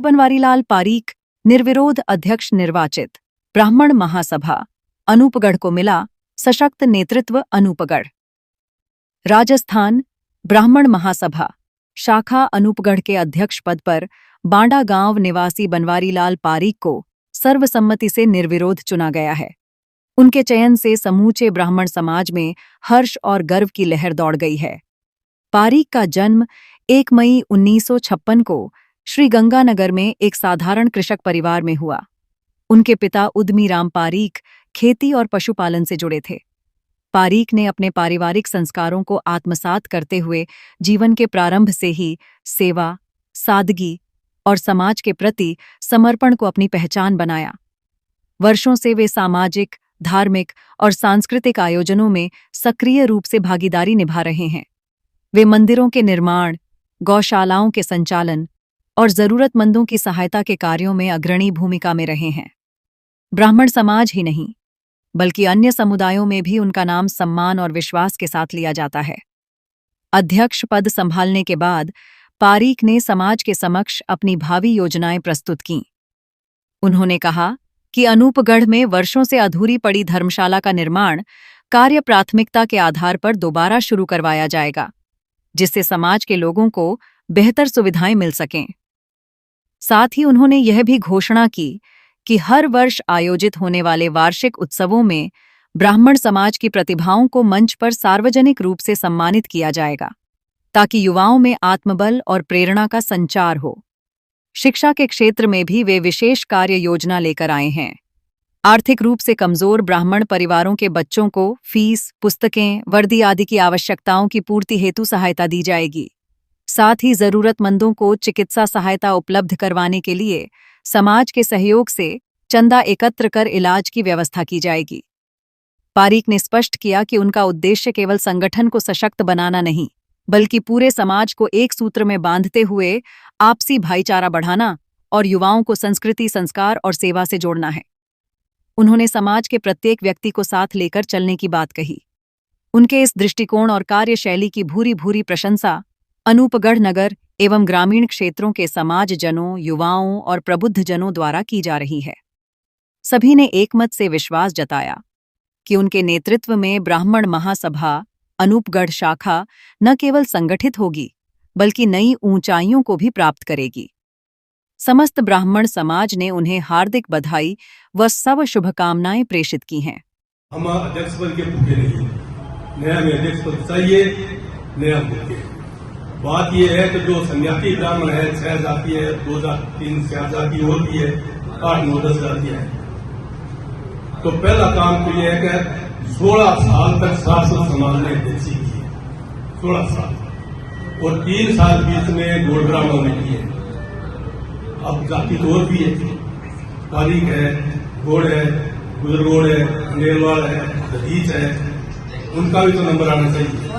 बनवारीलाल पारीक निर्विरोध अध्यक्ष निर्वाचित। ब्राह्मण महासभा अनूपगढ़ को मिला सशक्त नेतृत्व। अनूपगढ़ राजस्थान ब्राह्मण महासभा शाखा अनूपगढ़ के अध्यक्ष पद पर बांडा गांव निवासी बनवारीलाल पारीक को सर्वसम्मति से निर्विरोध चुना गया है। उनके चयन से समूचे ब्राह्मण समाज में हर्ष और गर्व की लहर दौड़ गई है। पारीक का जन्म 1 मई 1956 को श्रीगंगानगर में एक साधारण कृषक परिवार में हुआ। उनके पिता उद्यमी राम पारीक खेती और पशुपालन से जुड़े थे। पारीक ने अपने पारिवारिक संस्कारों को आत्मसात करते हुए जीवन के प्रारंभ से ही सेवा, सादगी और समाज के प्रति समर्पण को अपनी पहचान बनाया। वर्षों से वे सामाजिक, धार्मिक और सांस्कृतिक आयोजनों में सक्रिय रूप से भागीदारी निभा रहे हैं। वे मंदिरों के निर्माण, गौशालाओं के संचालन और जरूरतमंदों की सहायता के कार्यों में अग्रणी भूमिका में रहे हैं। ब्राह्मण समाज ही नहीं बल्कि अन्य समुदायों में भी उनका नाम सम्मान और विश्वास के साथ लिया जाता है। अध्यक्ष पद संभालने के बाद पारीक ने समाज के समक्ष अपनी भावी योजनाएं प्रस्तुत कीं। उन्होंने कहा कि अनूपगढ़ में वर्षों से अधूरी पड़ी धर्मशाला का निर्माण कार्य प्राथमिकता के आधार पर दोबारा शुरू करवाया जाएगा, जिससे समाज के लोगों को बेहतर सुविधाएं मिल सकें। साथ ही उन्होंने यह भी घोषणा की कि हर वर्ष आयोजित होने वाले वार्षिक उत्सवों में ब्राह्मण समाज की प्रतिभाओं को मंच पर सार्वजनिक रूप से सम्मानित किया जाएगा, ताकि युवाओं में आत्मबल और प्रेरणा का संचार हो। शिक्षा के क्षेत्र में भी वे विशेष कार्य योजना लेकर आए हैं। आर्थिक रूप से कमजोर ब्राह्मण परिवारों के बच्चों को फीस, पुस्तकें, वर्दी आदि की आवश्यकताओं की पूर्ति हेतु सहायता दी जाएगी। साथ ही जरूरतमंदों को चिकित्सा सहायता उपलब्ध करवाने के लिए समाज के सहयोग से चंदा एकत्र कर इलाज की व्यवस्था की जाएगी। पारीक ने स्पष्ट किया कि उनका उद्देश्य केवल संगठन को सशक्त बनाना नहीं, बल्कि पूरे समाज को एक सूत्र में बांधते हुए आपसी भाईचारा बढ़ाना और युवाओं को संस्कृति, संस्कार और सेवा से जोड़ना है। उन्होंने समाज के प्रत्येक व्यक्ति को साथ लेकर चलने की बात कही। उनके इस दृष्टिकोण और कार्यशैली की भूरी भूरी प्रशंसा अनूपगढ़ नगर एवं ग्रामीण क्षेत्रों के समाजजनों, युवाओं और प्रबुद्धजनों द्वारा की जा रही है। सभी ने एकमत से विश्वास जताया कि उनके नेतृत्व में ब्राह्मण महासभा अनूपगढ़ शाखा न केवल संगठित होगी, बल्कि नई ऊंचाइयों को भी प्राप्त करेगी। समस्त ब्राह्मण समाज ने उन्हें हार्दिक बधाई व सब शुभकामनाएं प्रेषित की हैं। हम अध्यक्ष पद के भूखे नहीं, नया में अध्यक्ष पद चाहिए, नया भूखे। बात यह है कि जो सन्यासी ब्राह्मण है, 6 जाति है, 2 जाति, 3 4 जाति और भी है, 8 9 10 जातियां हैं। तो पहला काम तो यह है कि 16 साल तक शासन समाज ने अध्यक्षी की है, 16 साल, और 3 साल बीच में गोड़ ब्राह्मण ने किए। अब जाति तो और भी है, पारीक है, गोड़ है, गुजरगोड़ है, अंडेलवाड़ है, दधीच है, उनका भी तो नंबर आना चाहिए।